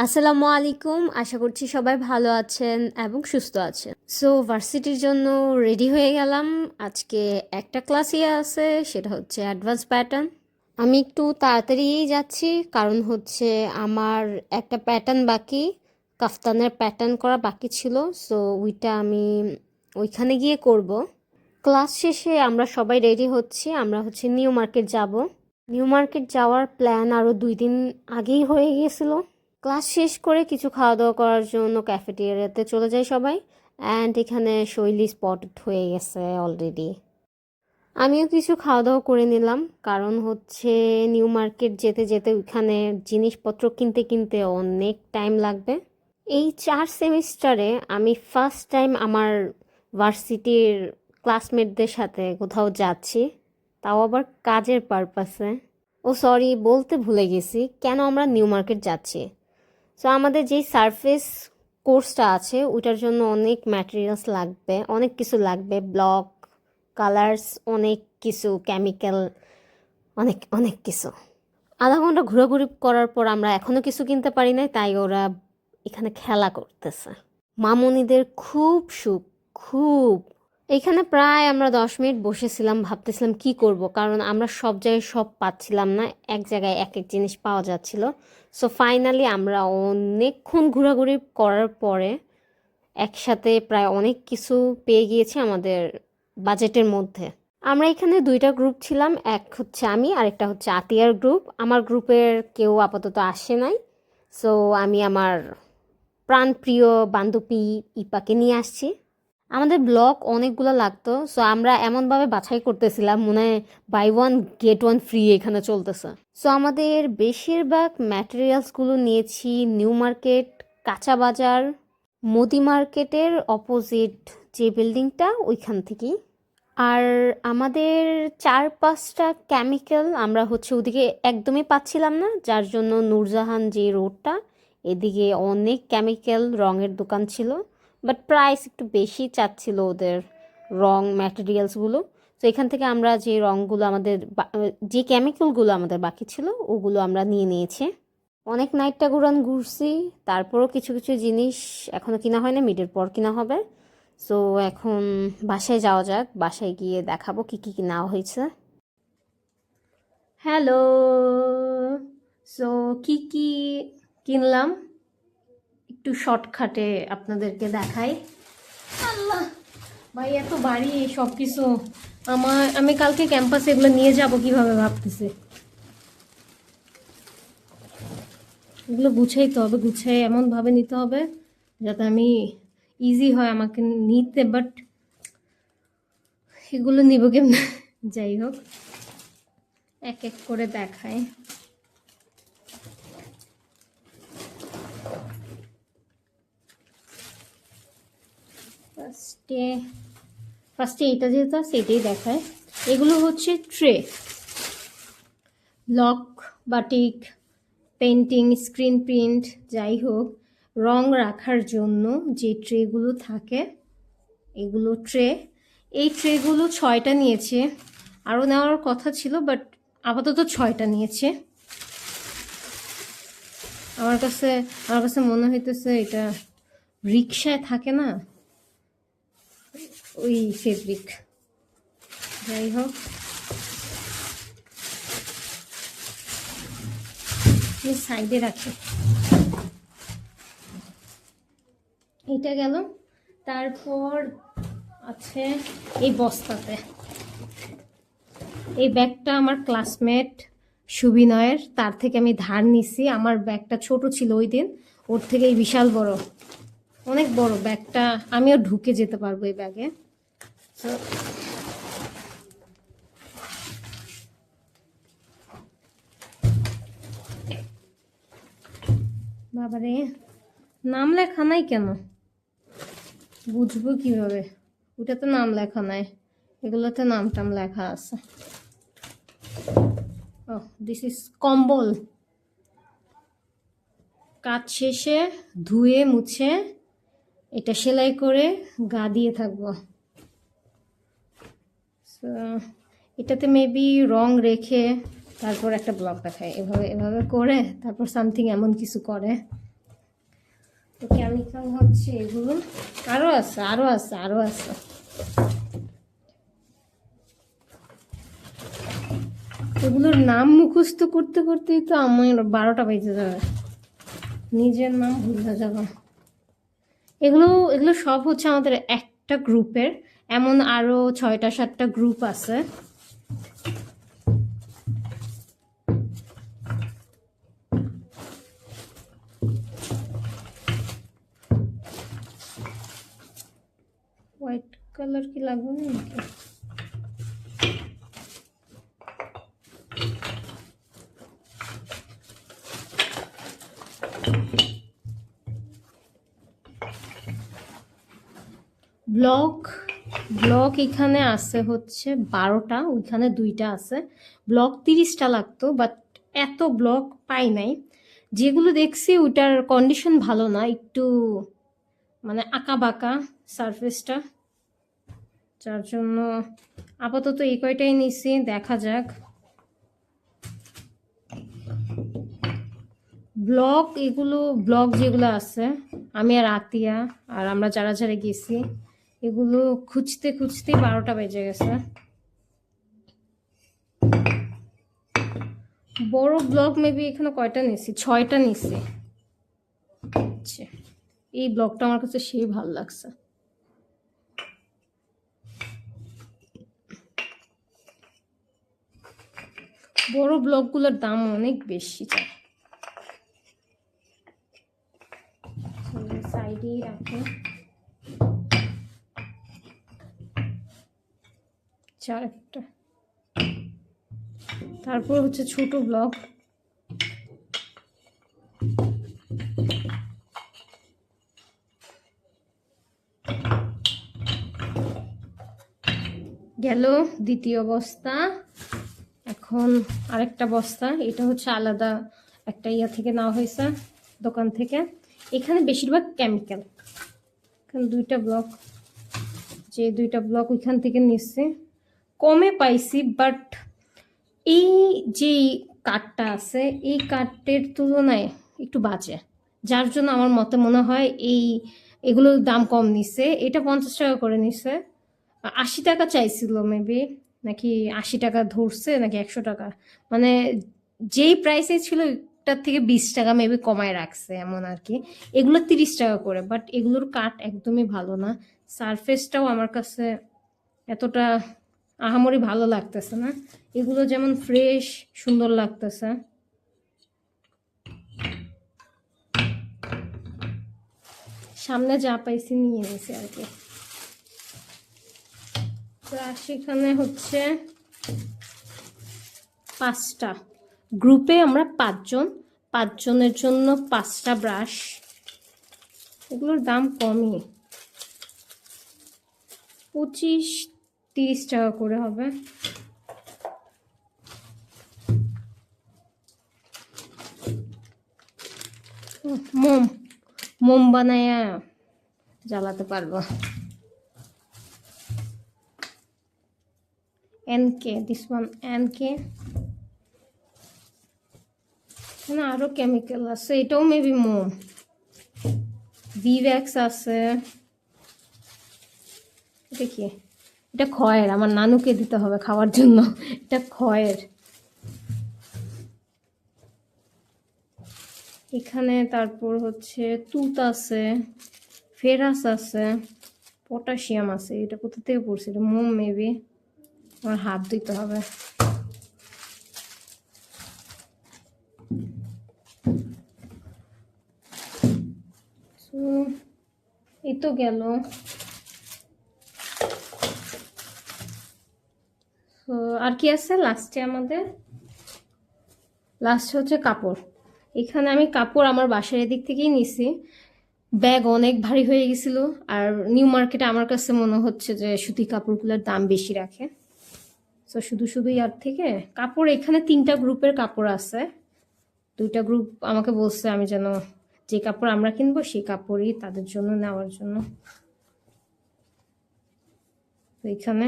আসসালামু আলাইকুম। আশা করছি সবাই ভালো আছেন এবং সুস্থ আছেন। সো ভার্সিটির জন্য রেডি হয়ে গেলাম। আজকে একটা ক্লাসই আছে, সেটা হচ্ছে অ্যাডভান্স প্যাটার্ন। আমি একটু তাড়াতাড়ি যাচ্ছি, কারণ হচ্ছে আমার একটা প্যাটার্ন বাকি, কাফতানের প্যাটার্ন করা বাকি ছিল। সো ওইটা আমি ওইখানে গিয়ে করব। ক্লাস শেষে আমরা সবাই রেডি হচ্ছি, আমরা হচ্ছে নিউ মার্কেট যাব। নিউ মার্কেট যাওয়ার প্ল্যান আরও 2 দিন আগেই হয়ে গিয়েছিল। ক্লাস শেষ করে কিছু খাওয়া দাওয়া করার জন্য ক্যাফেটেরিয়াতে চলে যাই সবাই। অ্যান্ড এখানে শৈলী স্পটেড হয়ে গেছে অলরেডি। আমিও কিছু খাওয়া দাওয়া করে নিলাম, কারণ হচ্ছে নিউ মার্কেট যেতে যেতে ওইখানে জিনিসপত্র কিনতে কিনতে অনেক টাইম লাগবে। এই 4 সেমিস্টারে আমি ফার্স্ট টাইম আমার ভার্সিটির ক্লাসমেটদের সাথে কোথাও যাচ্ছি, তাও আবার কাজের পারপাসে। ও সরি, বলতে ভুলে গেছি কেন আমরা নিউ মার্কেট যাচ্ছি। সো আমাদের যেই সারফেস কোর্সটা আছে ওইটার জন্য অনেক ম্যাটেরিয়ালস লাগবে, অনেক কিছু লাগবে, ব্লক, কালার্স, অনেক কিছু, কেমিক্যাল, অনেক অনেক কিছু। আধা ঘন্টা ঘোরাঘুরি করার পর আমরা এখনও কিছু কিনতে পারি নাই, তাই ওরা এখানে খেলা করতেছে। মামুনিদের খুব সুখ, খুব। এখানে প্রায় আমরা 10 মিনিট বসেছিলাম, ভাবতেছিলাম কি করব, কারণ আমরা সব জায়গায় সব পাচ্ছিলাম না, এক জায়গায় এক এক জিনিস পাওয়া যাচ্ছিল। সো ফাইনালি আমরা অনেকক্ষণ ঘোরাঘুরি করার পরে একসাথে প্রায় অনেক কিছু পেয়ে গিয়েছি আমাদের বাজেটের মধ্যে। আমরা এখানে 2টা গ্রুপ ছিলাম, এক হচ্ছে আমি আর একটা হচ্ছে আতিয়ার গ্রুপ। আমার গ্রুপের কেউ আপাতত আসে নাই। সো আমি আমার প্রাণপ্রিয় বান্ধবী ইপাকে নিয়ে আসছি। আমাদের ব্লক অনেকগুলো লাগতো, সো আমরা এমনভাবে বাছাই করতেছিলাম মনে হয় buy one get one free এখানে চলতেছে। সো আমাদের বেশিরভাগ ম্যাটেরিয়ালসগুলো নিয়েছি নিউ মার্কেট, কাঁচা বাজার, মোদি মার্কেটের অপোজিট যে বিল্ডিংটা ওইখান থেকেই। আর আমাদের 4-5টা কেমিক্যাল আমরা হচ্ছে ওদিকে একদমই পাচ্ছিলাম না, যার জন্য নূরজাহান যে রোডটা এদিকে অনেক কেমিক্যাল রঙের দোকান ছিল, বাট প্রাইস একটু বেশি চাচ্ছিল ওদের রং ম্যাটেরিয়ালসগুলো। তো এখান থেকে আমরা যে রঙগুলো আমাদের যে কেমিক্যালগুলো আমাদের বাকি ছিল ওগুলো আমরা নিয়ে নিয়েছি। অনেক নাইটটা ঘুরছি, তারপরও কিছু কিছু জিনিস এখনও কিনা হয় না, মিডের পর কিনা হবে। সো এখন বাসায় যাওয়া যাক, বাসায় গিয়ে দেখাবো কি কি নেওয়া হয়েছে। হ্যালো। সো কি কি কিনলাম একটু শর্টকাটে আপনাদেরকে দেখাই। আল্লাহ ভাই, এত বাড়ি সব কিছু আমি কালকে ক্যাম্পাসে এগুলো নিয়ে যাব কিভাবে ভাবতেছি। এগুলো গুছাইতে হবে, গুছাই এমনভাবে নিতে হবে যাতে আমি ইজি হয় আমাকে নিতে, বাট এগুলো নিব কেমন। যাই হোক, এক এক করে দেখায়। ফার্স্টে এটা যেহেতু আছে এটাই দেখায়। এগুলো হচ্ছে tray, lock, batik, painting, screen print, যাই হোক রং রাখার জন্য যে ট্রেগুলো থাকে এগুলো ট্রে। এই ট্রেগুলো 6টা নিয়েছে, আরও নেওয়ার কথা ছিল বাট আপাতত 6টা নিয়েছে। আমার কাছে মনে হইতেছে এটা রিক্সায় থাকে না ওই ফেব্রিক। যাই হোক, সাইডে রাখি। এটা গেল। তারপর আছে এই বস্তাতে, এই ব্যাগটা আমার ক্লাসমেট সুবিনয়ের, তার থেকে আমি ধার নিছি। আমার ব্যাগটা ছোট ছিল ওই দিন, ওর থেকে এই বিশাল বড়, অনেক বড় ব্যাগটা, আমিও ঢুকে যেতে পারবো এই ব্যাগে। বাবারে, নাম লেখা নাই কেন, বুঝবো কিভাবে? ওটাতে নাম লেখা নাই, এগুলোতে নাম টাম লেখা আছে। ও, দিস ইজ কম্বল। কাজ শেষে ধুয়ে মুছে এটা সেলাই করে গা দিয়ে থাকবো। এটাতে মেবি রং রেখে তারপর একটা ব্লক দেখায়, এভাবে এভাবে করে তারপর সামথিং এমন কিছু করে। কেমিক্যাল হচ্ছে এগুলো, আরো আছে আরো আছে আরো আছে। এগুলোর নাম মুখস্থ করতে করতেই তো আমার 12টা বেজে যাবে, নিজের নাম ভুলে যাব। এগুলো এগুলো সব হচ্ছে আমাদের একটা গ্রুপের, এমন আরো 6টা 7টা গ্রুপ আছে। হোয়াইট কালার কি লাগবে নাকি? ব্লক ব্লক এখানে আছে হচ্ছে 12টা, ওইখানে 2টা আছে। ব্লক 30টা লাগতো, বাট এত ব্লক পাই নাই। যেগুলো দেখছি ওইটার কন্ডিশন ভালো না, একটু মানে আঁকা বাঁকা সারফেসটা, যার জন্য আপাতত এই কয়টাই নিছি, দেখা যাক। ব্লক যেগুলো আছে, আমি আর আতিয়া আর আমরা যারা যারা গেছি, এগুলো খুঁজতে খুঁজতে 12টা বেজে গেছে। বড় ব্লক মেবি এখানে কয়টা নিছি, 6টা নিছি। আচ্ছা, এই ব্লকটা আমার কাছে সেই ভালো লাগছে। বড় ব্লকগুলোর দাম অনেক বেশি চায়। সাইডেই রাখে, 4টা। তারপর হচ্ছে ছোট ব্লক, গেল দ্বিতীয় বস্তা। এখন আরেকটা বস্তা, এটা হচ্ছে আলাদা একটা ইয়া থেকে নেওয়া হয়েছে, দোকান থেকে। এখানে বেশিরভাগ কেমিক্যাল। এখানে 2টা ব্লক, যে 2টা ব্লক ওইখান থেকে নিচ্ছে, কমে পাইছি। বাট এই যে কাঠটা আছে, এই কাঠের তুলনায় একটু বাজে, যার জন্য আমার মতে মনে হয় এগুলোর দাম কম নিছে। এটা 50 টাকা করে নিছে, 80 টাকা চাইছিল মেবি, নাকি 80 টাকা ধরছে, নাকি 100 টাকা, মানে যেই প্রাইসে ছিল এটার থেকে 20 টাকা মেবি কমায় রাখছে এমন আর কি। এগুলো 30 টাকা করে, বাট এগুলোর কাঠ একদমই ভালো না। সারফেসটাও আমার কাছে এতটা আহামরি ভালো লাগতেছে না। এগুলো যেমন ফ্রেশ সুন্দর লাগতেছে, সামনে যা পাইছি নিয়ে নিয়েছি আর কি। সেখানে হচ্ছে 5টা গ্রুপে, আমরা 5জন, 5জনের জন্য 5টা ব্রাশ। এগুলোর দাম কমই, 25-30 টাকা করে হবে। মোম বানায়া জ্বালাতে পারবো। এনকে, দিস ওয়ান এনকে। না, আরো কেমিক্যাল আছে, এটাও মেবি মোম। ভিভ্যাক্স আছে, দেখি। এটা খয়ের, আমার নানুকে দিতে হবে খাওয়ার জন্য। এটা খয়ের। এখানে তারপর হচ্ছে তুত আছে, ফেরাস আছে, পটাশিয়াম আছে। এটা কোথা থেকে পড়ছে, এটা মোম মেবি, আমার হাত দিতে হবে। এই তো গেল। আর কি আছে লাস্টে আমাদের? লাস্ট হচ্ছে কাপড়। এখানে আমি কাপড় আমার বাসার এদিক থেকেই নিছি। ব্যাগ অনেক ভারী হয়ে গেছিল, আর নিউ মার্কেটে আমার কাছে মনে হচ্ছে যে সুতি কাপড়গুলোর দাম বেশি রাখে। তো শুধু ইয়ার থেকে কাপড়, এখানে 3টা গ্রুপের কাপড় আছে। 2টা গ্রুপ আমাকে বলছে আমি যেন যে কাপড় আমরা কিনবো সেই কাপড়ই তাদের জন্য নেওয়ার জন্য। তো এখানে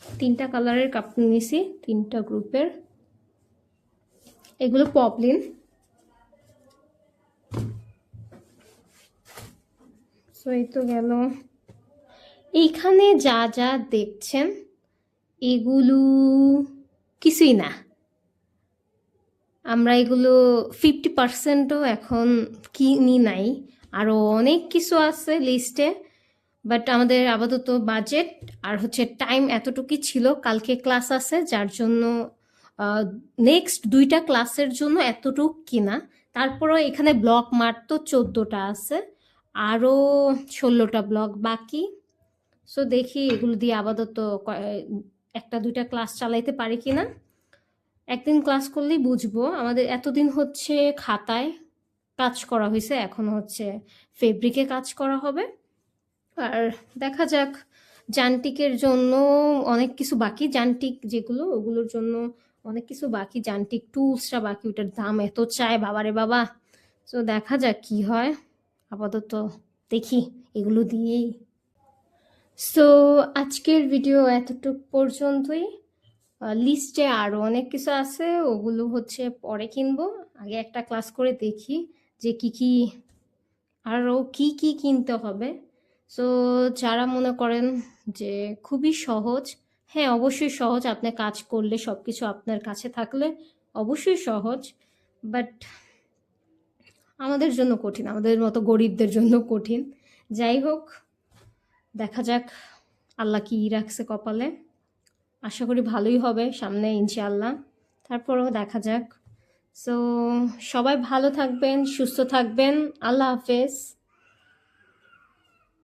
3টা কালারের কাপড় নিছি, 3টা গ্রুপের। এগুলো পপলিন, সো এই তো গেল। এইখানে যা যা দেখছেন এগুলো কিছুই না। আমরা এগুলো 50%ও এখন কিনি নাই, আরও অনেক কিছু আছে লিস্টে। বাট আমাদের আপাতত বাজেট আর হচ্ছে টাইম এতটুকুই ছিল। কালকে ক্লাস আছে, যার জন্য নেক্সট 2টা ক্লাসের জন্য এতটুক কিনা। তারপরও এখানে ব্লক মাত্র 14টা আছে, আরও 16টা ব্লক বাকি। সো দেখি এগুলো দিয়ে আপাতত 1-2টা ক্লাস চালাইতে পারি কিনা। একদিন ক্লাস করলেই বুঝবো। আমাদের এতদিন হচ্ছে খাতায় কাজ করা হয়েছে, এখন হচ্ছে ফেব্রিকে কাজ করা হবে। আর দেখা যাক, যান্ত্রিকের জন্য অনেক কিছু বাকি, যান্ত্রিক যেগুলো ওগুলোর জন্য অনেক কিছু বাকি, যান্ত্রিক টুলসটা বাকি, ওটার দাম এত চায় বাবারে বাবা। তো দেখা যাক কি হয়, আপাতত দেখি এগুলো দিয়েই। সো আজকের ভিডিও এতটুক পর্যন্তই। লিস্টে আরও অনেক কিছু আছে, ওগুলো হচ্ছে পরে কিনবো। আগে একটা ক্লাস করে দেখি যে কি কি আরও কি কি কিনতে হবে। সো যারা মনে করেন যে খুবই সহজ, হ্যাঁ অবশ্যই সহজ, আপনি কাজ করলে সব কিছু আপনার কাছে থাকলে অবশ্যই সহজ। বাট আমাদের জন্য কঠিন, আমাদের মতো গরিবদের জন্য কঠিন। যাই হোক, দেখা যাক আল্লাহ কি রাখছে কপালে। আশা করি ভালোই হবে সামনে ইনশাআল্লাহ, তারপরেও দেখা যাক। সো সবাই ভালো থাকবেন, সুস্থ থাকবেন। আল্লাহ হাফেজ।